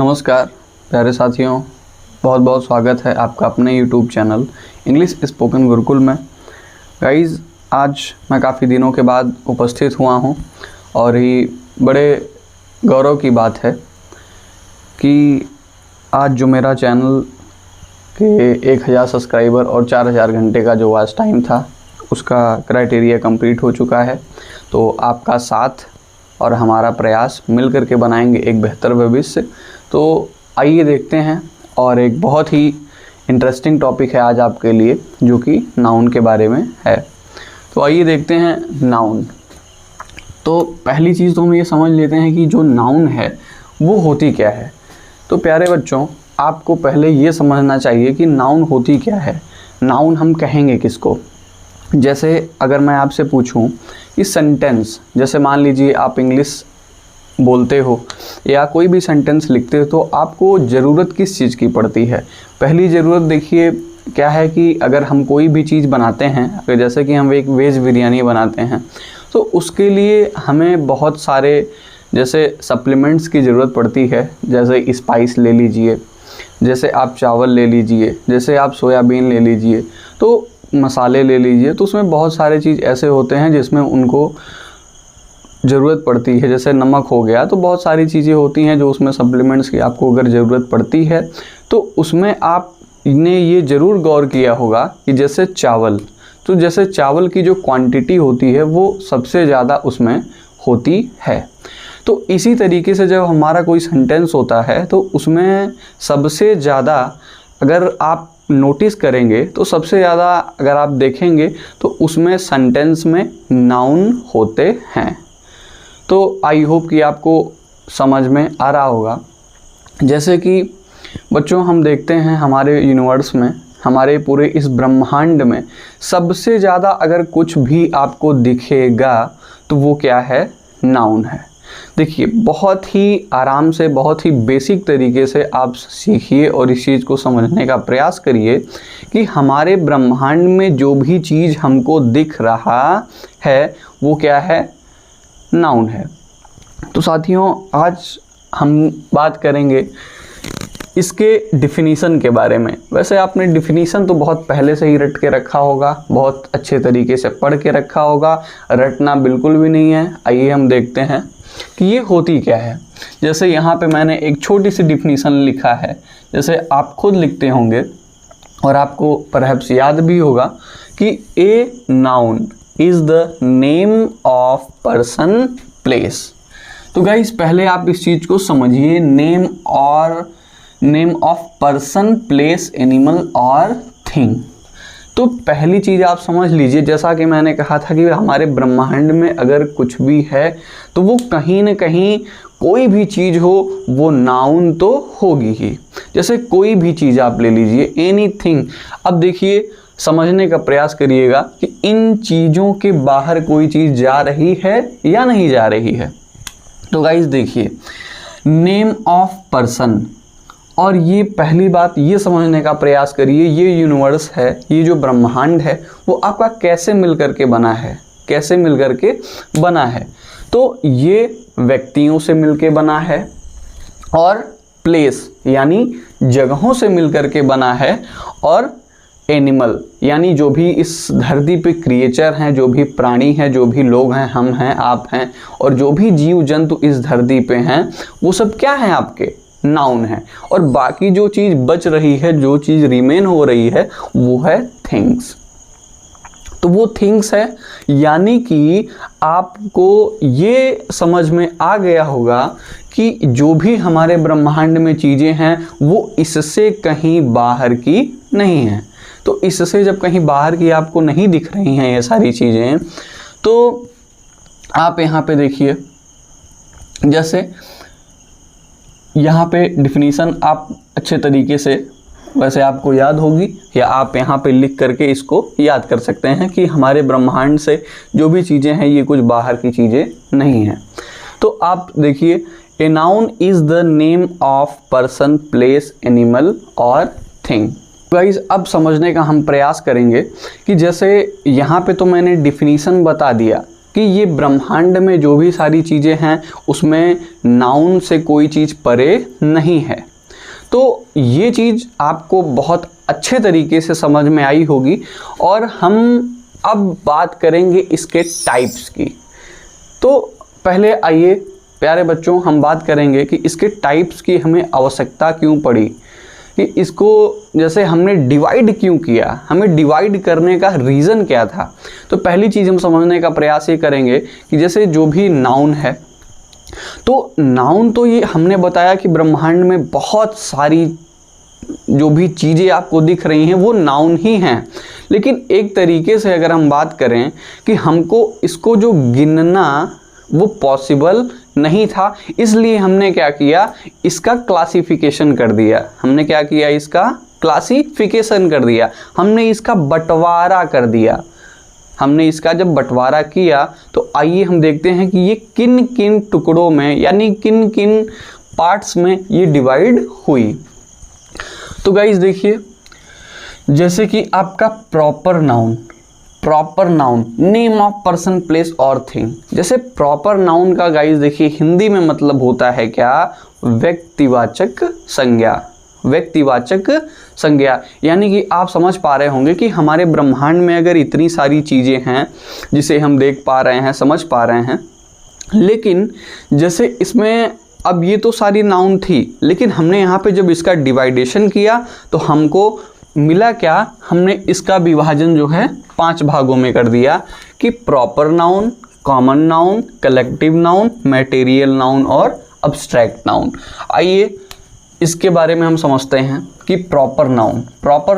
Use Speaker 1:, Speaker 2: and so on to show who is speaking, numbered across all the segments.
Speaker 1: नमस्कार प्यारे साथियों, बहुत बहुत स्वागत है आपका अपने YouTube channel English spoken Gurukul में। गाइज़, आज मैं काफ़ी दिनों के बाद उपस्थित हुआ हूँ और ये बड़े गौरव की बात है कि आज जो मेरा चैनल के 1000 सब्सक्राइबर और 4000 घंटे का जो वॉच टाइम था उसका क्राइटेरिया कंप्लीट हो चुका है। तो आपका साथ और हमारा प्रयास मिलकर के बनाएंगे एक बेहतर भविष्य। तो आइए देखते हैं, और एक बहुत ही इंटरेस्टिंग टॉपिक है आज आपके लिए जो कि नाउन के बारे में है। तो आइए देखते हैं नाउन। तो पहली चीज़ तो हम ये समझ लेते हैं कि जो नाउन है वो होती क्या है। तो प्यारे बच्चों, आपको पहले ये समझना चाहिए कि नाउन होती क्या है। नाउन हम कहेंगे किसको? जैसे अगर मैं आपसे पूछूं कि सेंटेंस, जैसे मान लीजिए आप इंग्लिश बोलते हो या कोई भी सेंटेंस लिखते हो, तो आपको ज़रूरत किस चीज़ की पड़ती है? पहली ज़रूरत देखिए क्या है कि अगर हम कोई भी चीज़ बनाते हैं, अगर जैसे कि हम एक वेज बिरयानी बनाते हैं, तो उसके लिए हमें बहुत सारे जैसे सप्लीमेंट्स की ज़रूरत पड़ती है। जैसे स्पाइस ले लीजिए, जैसे आप चावल ले लीजिए, जैसे आप सोयाबीन ले लीजिए, तो मसाले ले लीजिए। तो उसमें बहुत सारे चीज़ ऐसे होते हैं जिसमें उनको ज़रूरत पड़ती है। जैसे नमक हो गया, तो बहुत सारी चीज़ें होती हैं जो उसमें सप्लीमेंट्स की आपको अगर ज़रूरत पड़ती है। तो उसमें आपने ये ज़रूर गौर किया होगा कि जैसे चावल, तो जैसे चावल की जो क्वांटिटी होती है वो सबसे ज़्यादा उसमें होती है। तो इसी तरीके से जब हमारा कोई सेंटेंस होता है तो उसमें सबसे ज़्यादा अगर आप नोटिस करेंगे तो सबसे ज़्यादा अगर आप देखेंगे तो उसमें सेंटेंस में नाउन होते हैं। तो आई होप कि आपको समझ में आ रहा होगा। जैसे कि बच्चों हम देखते हैं हमारे यूनिवर्स में, हमारे पूरे इस ब्रह्मांड में सबसे ज़्यादा अगर कुछ भी आपको दिखेगा तो वो क्या है? नाउन है। देखिए, बहुत ही आराम से, बहुत ही बेसिक तरीके से आप सीखिए और इस चीज़ को समझने का प्रयास करिए कि हमारे ब्रह्मांड में जो भी चीज़ हमको दिख रहा है वो क्या है? नाउन है। तो साथियों, आज हम बात करेंगे इसके डिफिनीसन के बारे में। वैसे आपने डिफिनीसन तो बहुत पहले से ही रट के रखा होगा, बहुत अच्छे तरीके से पढ़ के रखा होगा, रटना बिल्कुल भी नहीं है। आइए हम देखते हैं कि ये होती क्या है। जैसे यहाँ पे मैंने एक छोटी सी डिफिनीसन लिखा है, जैसे आप खुद लिखते होंगे और आपको परहैप्स याद भी होगा कि a noun is the name of person place. तो गाइस, पहले आप इस चीज़ को समझिए, name of person place animal और थिंग। तो पहली चीज़ आप समझ लीजिए, जैसा कि मैंने कहा था कि हमारे ब्रह्मांड में अगर कुछ भी है तो वो कहीं ना कहीं कोई भी चीज़ हो वो नाउन तो होगी ही। जैसे कोई भी चीज़ आप ले लीजिए, एनीथिंग। अब देखिए, समझने का प्रयास करिएगा कि इन चीज़ों के बाहर कोई चीज़ जा रही है या नहीं जा रही है। तो गाइस देखिए, नेम ऑफ पर्सन, और ये पहली बात ये समझने का प्रयास करिए, ये यूनिवर्स है, ये जो ब्रह्मांड है वो आपका कैसे मिलकर के बना है, कैसे मिलकर के बना है। तो ये व्यक्तियों से मिलकर बना है और प्लेस यानी जगहों से मिलकर के बना है, और एनिमल यानी जो भी इस धरती पे क्रिएचर हैं, जो भी प्राणी हैं, जो भी लोग हैं, हम हैं, आप हैं, और जो भी जीव जंतु इस धरती पे हैं वो सब क्या हैं? आपके नाउन है। और बाकी जो चीज़ बच रही है, जो चीज़ रिमेन हो रही है, वो है थिंग्स। तो वो थिंग्स है, यानी कि आपको ये समझ में आ गया होगा कि जो भी हमारे ब्रह्मांड में चीज़ें हैं वो इससे कहीं बाहर की नहीं हैं। तो इससे जब कहीं बाहर की आपको नहीं दिख रही हैं ये सारी चीज़ें, तो आप यहाँ पे देखिए, जैसे यहाँ पे डिफिनीसन आप अच्छे तरीके से वैसे आपको याद होगी, या आप यहाँ पे लिख करके इसको याद कर सकते हैं कि हमारे ब्रह्मांड से जो भी चीज़ें हैं ये कुछ बाहर की चीज़ें नहीं हैं। तो आप देखिए, a noun is the name of person place animal और थिंग। गाइस, अब समझने का हम प्रयास करेंगे कि जैसे यहाँ पे तो मैंने डिफिनीसन बता दिया कि ये ब्रह्मांड में जो भी सारी चीज़ें हैं उसमें नाउन से कोई चीज़ परे नहीं है। तो ये चीज़ आपको बहुत अच्छे तरीके से समझ में आई होगी। और हम अब बात करेंगे इसके टाइप्स की। तो पहले आइए प्यारे बच्चों, हम बात करेंगे कि इसके टाइप्स की हमें आवश्यकता क्यों पड़ी, कि इसको जैसे हमने डिवाइड क्यों किया, हमें डिवाइड करने का रीज़न क्या था। तो पहली चीज़ हम समझने का प्रयास ये करेंगे कि जैसे जो भी नाउन है, तो नाउन तो ये हमने बताया कि ब्रह्मांड में बहुत सारी जो भी चीज़ें आपको दिख रही हैं वो नाउन ही हैं। लेकिन एक तरीके से अगर हम बात करें कि हमको इसको जो गिनना वो पॉसिबल नहीं था, इसलिए हमने क्या किया, इसका क्लासिफिकेशन कर दिया। हमने क्या किया, इसका क्लासिफिकेशन कर दिया, हमने इसका बंटवारा कर दिया। हमने इसका जब बंटवारा किया तो आइए हम देखते हैं कि ये किन किन टुकड़ों में यानी किन किन पार्ट्स में ये डिवाइड हुई। तो गाइस देखिए, जैसे कि आपका proper noun name of person place और थिंग। जैसे प्रॉपर नाउन का गाइस देखिए हिंदी में मतलब होता है क्या, व्यक्तिवाचक संज्ञा। व्यक्तिवाचक संज्ञा यानी कि आप समझ पा रहे होंगे कि हमारे ब्रह्मांड में अगर इतनी सारी चीज़ें हैं जिसे हम देख पा रहे हैं, समझ पा रहे हैं, लेकिन जैसे इसमें अब ये तो सारी नाउन थी, लेकिन हमने यहाँ पे जब इसका डिवाइडेशन किया तो हमको मिला क्या, हमने इसका विभाजन जो है 5 भागों में कर दिया कि proper noun, common noun, collective noun, material noun और अब्स्ट्रैक्ट नाउन। आइए इसके बारे में हम समझते हैं कि प्रॉपर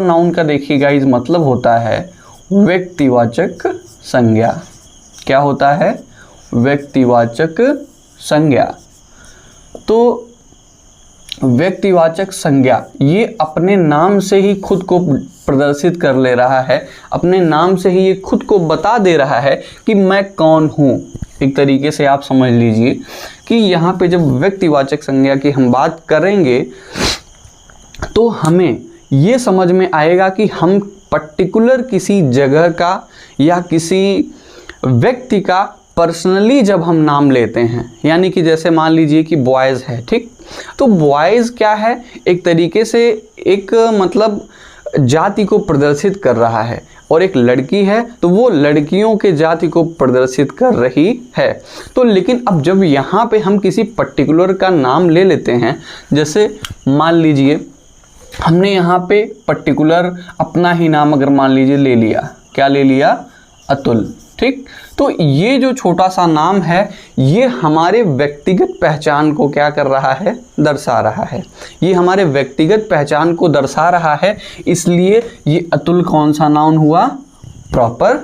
Speaker 1: नाउन का देखिए गाइस मतलब होता है व्यक्तिवाचक संज्ञा। क्या होता है, व्यक्तिवाचक संज्ञा। तो व्यक्तिवाचक संज्ञा ये अपने नाम से ही खुद को प्रदर्शित कर ले रहा है, अपने नाम से ही ये खुद को बता दे रहा है कि मैं कौन हूँ। एक तरीके से आप समझ लीजिए कि यहाँ पे जब व्यक्तिवाचक संज्ञा की हम बात करेंगे तो हमें ये समझ में आएगा कि हम पर्टिकुलर किसी जगह का या किसी व्यक्ति का पर्सनली जब हम नाम लेते हैं, यानी कि जैसे मान लीजिए कि बॉयज़ है, ठीक, तो बॉयज़ क्या है, एक तरीके से एक मतलब जाति को प्रदर्शित कर रहा है, और एक लड़की है तो वो लड़कियों के जाति को प्रदर्शित कर रही है। तो लेकिन अब जब यहाँ पे हम किसी पर्टिकुलर का नाम ले लेते हैं, जैसे मान लीजिए हमने यहाँ पे पर्टिकुलर अपना ही नाम अगर मान लीजिए ले लिया, क्या ले लिया, अतुल, ठीक, तो ये जो छोटा सा नाम है ये हमारे व्यक्तिगत पहचान को क्या कर रहा है, दर्शा रहा है। ये हमारे व्यक्तिगत पहचान को दर्शा रहा है, इसलिए ये अतुल कौन सा नाउन हुआ, प्रॉपर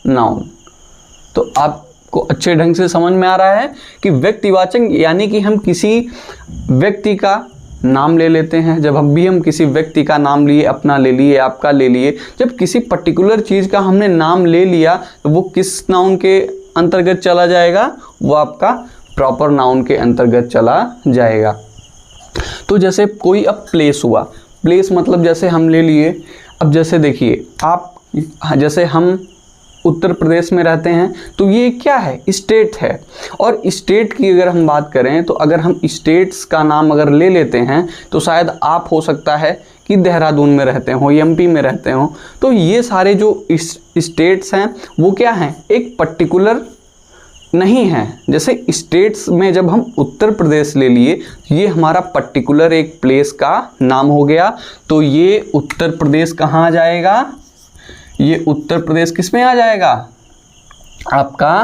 Speaker 1: नाउन। तो आपको अच्छे ढंग से समझ में आ रहा है कि व्यक्तिवाचक यानी कि हम किसी व्यक्ति का नाम ले लेते हैं। जब हम किसी व्यक्ति का नाम लिए, अपना ले लिए, आपका ले लिए, जब किसी पर्टिकुलर चीज़ का हमने नाम ले लिया तो वो किस नाउन के अंतर्गत चला जाएगा, वो आपका प्रॉपर नाउन के अंतर्गत चला जाएगा। तो जैसे कोई अब प्लेस हुआ, प्लेस मतलब जैसे हम ले लिए, अब जैसे देखिए आप, जैसे हम उत्तर प्रदेश में रहते हैं तो ये क्या है, स्टेट है। और स्टेट की अगर हम बात करें तो अगर हम स्टेट्स का नाम अगर ले लेते हैं तो शायद आप हो सकता है कि देहरादून में रहते हो, एमपी में रहते हो। तो ये सारे जो स्टेट्स हैं वो क्या हैं, एक पर्टिकुलर नहीं है। जैसे स्टेट्स में जब हम उत्तर प्रदेश ले लिए, ये हमारा पर्टिकुलर एक प्लेस का नाम हो गया। तो ये उत्तर प्रदेश कहाँ आ जाएगा, ये उत्तर प्रदेश किस में आ जाएगा, आपका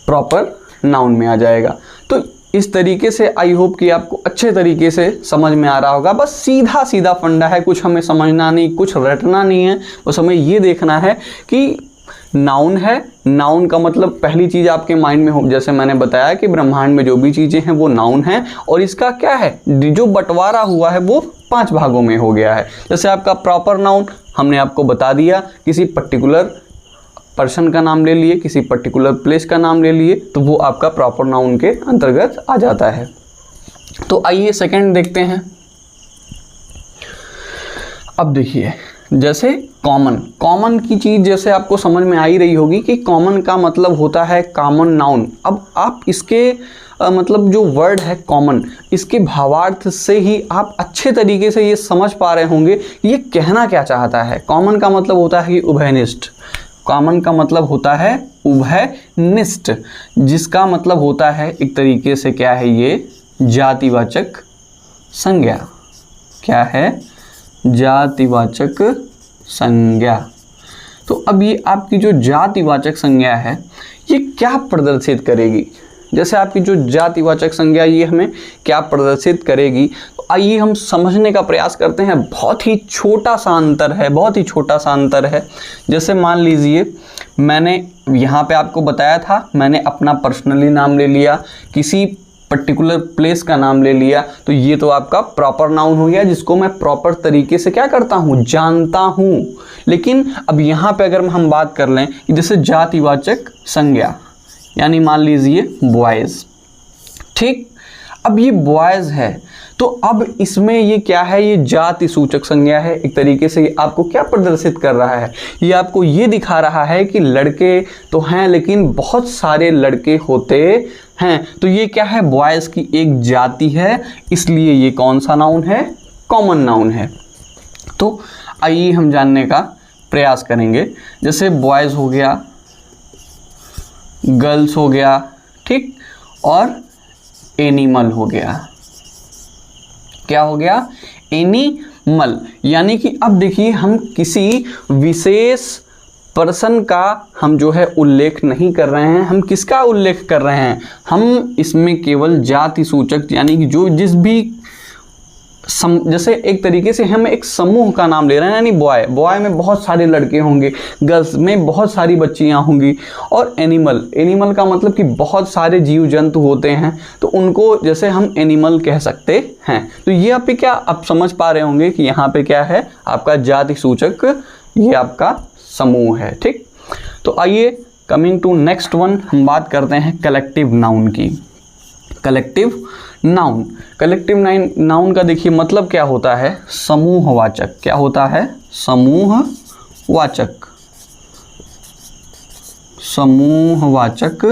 Speaker 1: प्रॉपर नाउन में आ जाएगा। तो इस तरीके से आई होप कि आपको अच्छे तरीके से समझ में आ रहा होगा। बस सीधा सीधा फंडा है, कुछ हमें समझना नहीं, कुछ रटना नहीं है, बस हमें ये देखना है कि नाउन है। नाउन का मतलब पहली चीज़ आपके माइंड में हो, जैसे मैंने बताया कि ब्रह्मांड में जो भी चीज़ें हैं वो नाउन है, और इसका क्या है, जो बंटवारा हुआ है वो 5 भागों में हो गया है। जैसे आपका प्रॉपर नाउन हमने आपको बता दिया, किसी पर्टिकुलर पर्सन का नाम ले लिए, किसी पर्टिकुलर प्लेस का नाम ले लिए, तो वो आपका प्रॉपर नाउन के अंतर्गत आ जाता है। तो आइए सेकंड देखते हैं। अब देखिए, जैसे कॉमन, कॉमन की चीज़ जैसे आपको समझ में आ ही रही होगी कि कॉमन का मतलब होता है कॉमन नाउन। अब आप इसके मतलब जो वर्ड है कॉमन, इसके भावार्थ से ही आप अच्छे तरीके से ये समझ पा रहे होंगे ये कहना क्या चाहता है। कॉमन का मतलब होता है कि उभयनिष्ठ, कॉमन का मतलब होता है उभयनिष्ठ, जिसका मतलब होता है एक तरीके से क्या है, ये जातिवाचक संज्ञा। क्या है? जातिवाचक संज्ञा। तो अब ये आपकी जो जातिवाचक संज्ञा है ये क्या प्रदर्शित करेगी? जैसे आपकी जो जातिवाचक संज्ञा ये हमें क्या प्रदर्शित करेगी, तो आइए हम समझने का प्रयास करते हैं। बहुत ही छोटा सा अंतर है, बहुत ही छोटा सा अंतर है। जैसे मान लीजिए मैंने यहाँ पे आपको बताया था, मैंने अपना पर्सनली नाम ले लिया, किसी पर्टिकुलर प्लेस का नाम ले लिया, तो ये तो आपका प्रॉपर नाउन हो गया जिसको मैं प्रॉपर तरीके से क्या करता हूँ, जानता हूँ। लेकिन अब यहाँ पे अगर हम बात कर लें कि जैसे जातिवाचक संज्ञा, यानी मान लीजिए बॉयज़, ठीक। अब ये बॉयज़ है तो अब इसमें ये क्या है, ये जाति सूचक संज्ञा है। एक तरीके से ये आपको क्या प्रदर्शित कर रहा है, ये आपको ये दिखा रहा है कि लड़के तो हैं लेकिन बहुत सारे लड़के होते हैं। तो ये क्या है, बॉयज़ की एक जाति है, इसलिए ये कौन सा नाउन है, कॉमन नाउन है। तो आइए हम जानने का प्रयास करेंगे। जैसे बॉयज़ हो गया, गर्ल्स हो गया, ठीक, और एनिमल हो गया। क्या हो गया, एनिमल। यानी कि अब देखिए हम किसी विशेष पर्सन का हम जो है उल्लेख नहीं कर रहे हैं, हम किसका उल्लेख कर रहे हैं, हम इसमें केवल जाति सूचक यानी कि जो जिस भी जैसे एक तरीके से हम एक समूह का नाम ले रहे हैं। यानी बॉय, बॉय में बहुत सारे लड़के होंगे, गर्ल्स में बहुत सारी बच्चियां होंगी, और एनिमल, एनिमल का मतलब कि बहुत सारे जीव जंतु होते हैं, तो उनको जैसे हम एनिमल कह सकते हैं। तो ये आप क्या आप समझ पा रहे होंगे कि यहाँ पे क्या है, आपका जाति सूचक, ये आपका समूह है, ठीक। तो आइए कमिंग टू नेक्स्ट वन, हम बात करते हैं कलेक्टिव नाउन की। कलेक्टिव नाउन, कलेक्टिव नाउन का देखिए मतलब क्या होता है, समूहवाचक। क्या होता है, समूहवाचक, समूहवाचक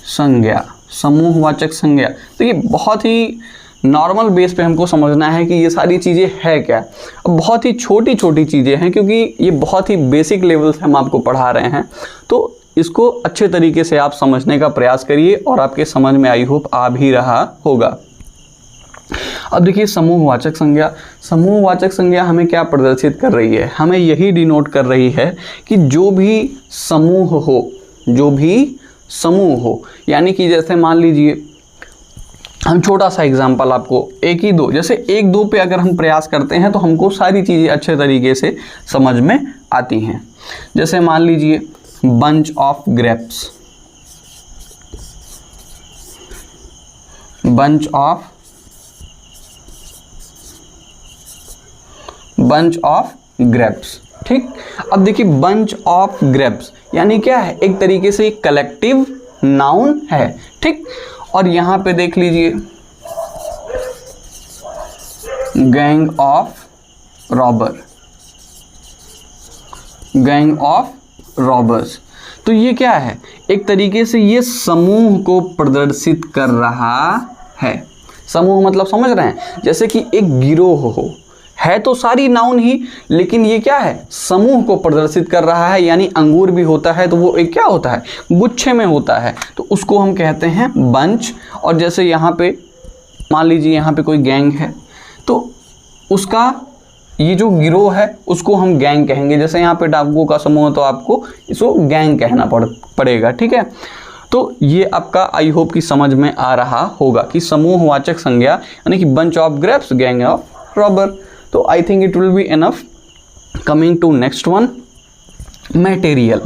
Speaker 1: संज्ञा, समूहवाचक संज्ञा। तो ये बहुत ही नॉर्मल बेस पे हमको समझना है कि ये सारी चीज़ें है क्या। अब बहुत ही छोटी छोटी चीज़ें हैं क्योंकि ये बहुत ही बेसिक लेवल से हम आपको पढ़ा रहे हैं, तो इसको अच्छे तरीके से आप समझने का प्रयास करिए और आपके समझ में आई होप आ भी रहा होगा। अब देखिए समूहवाचक संज्ञा, समूहवाचक संज्ञा हमें क्या प्रदर्शित कर रही है, हमें यही डिनोट कर रही है कि जो भी समूह हो, जो भी समूह हो, यानी कि जैसे मान लीजिए हम छोटा सा एग्जांपल आपको, एक ही दो, जैसे एक दो पे अगर हम प्रयास करते हैं तो हमको सारी चीज़ें अच्छे तरीके से समझ में आती हैं। जैसे मान लीजिए bunch of grapes, bunch of grapes, ठीक। अब देखिए बंच ऑफ ग्रेप्स यानी क्या है, एक तरीके से कलेक्टिव नाउन है, ठीक। और यहां पे देख लीजिए gang of robber, gang of robbers. तो ये क्या है, एक तरीके से ये समूह को प्रदर्शित कर रहा है। समूह मतलब समझ रहे हैं, जैसे कि एक गिरोह हो, है तो सारी नाउन ही, लेकिन ये क्या है, समूह को प्रदर्शित कर रहा है। यानी अंगूर भी होता है तो वो एक क्या होता है, गुच्छे में होता है, तो उसको हम कहते हैं बंच। और जैसे यहाँ पे मान लीजिए यहाँ पे कोई गैंग है तो उसका ये जो गिरोह है उसको हम गैंग कहेंगे। जैसे यहाँ पे डाकुओं का समूह है तो आपको इसको गैंग कहना पड़ेगा, ठीक है। तो ये आपका आई होप की समझ में आ रहा होगा कि समूहवाचक संज्ञा यानी कि bunch of grapes, gang of robber. तो I think it will be enough. Coming to next one, material.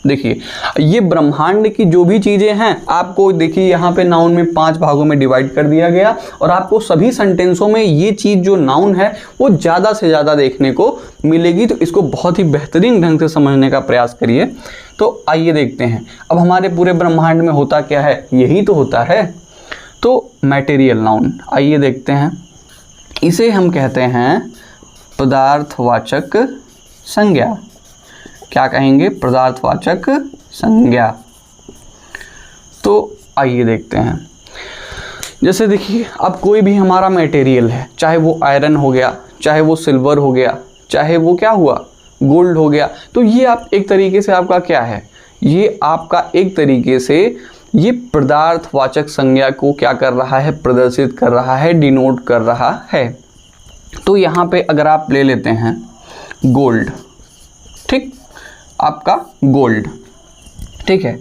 Speaker 1: देखिए ये ब्रह्मांड की जो भी चीज़ें हैं, आपको देखिए यहाँ पे नाउन में 5 भागों में डिवाइड कर दिया गया, और आपको सभी सेंटेंसों में ये चीज़ जो नाउन है वो ज़्यादा से ज़्यादा देखने को मिलेगी। तो इसको बहुत ही बेहतरीन ढंग से समझने का प्रयास करिए। तो आइए देखते हैं अब हमारे पूरे ब्रह्मांड में होता क्या है, यही तो होता है। तो मटेरियल नाउन आइए देखते हैं, इसे हम कहते हैं पदार्थवाचक संज्ञा। क्या कहेंगे? पदार्थवाचक संज्ञा। तो आइए देखते हैं। जैसे देखिए, अब कोई भी हमारा मटेरियल है, चाहे वो आयरन हो गया, चाहे वो सिल्वर हो गया, चाहे वो क्या हुआ, गोल्ड हो गया, तो ये आप एक तरीके से आपका क्या है, ये आपका एक तरीके से ये पदार्थवाचक संज्ञा को क्या कर रहा है, प्रदर्शित कर रहा है, डिनोट कर रहा है। तो यहाँ पे अगर आप ले लेते हैं गोल्ड, ठीक, आपका गोल्ड, ठीक है,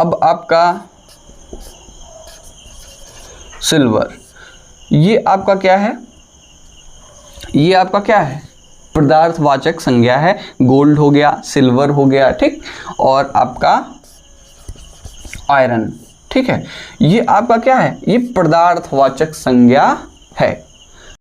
Speaker 1: अब आपका सिल्वर, ये आपका क्या है, ये आपका क्या है, पदार्थवाचक संज्ञा है। गोल्ड हो गया, सिल्वर हो गया, ठीक, और आपका आयरन, ठीक है, ये आपका क्या है, ये पदार्थवाचक संज्ञा है।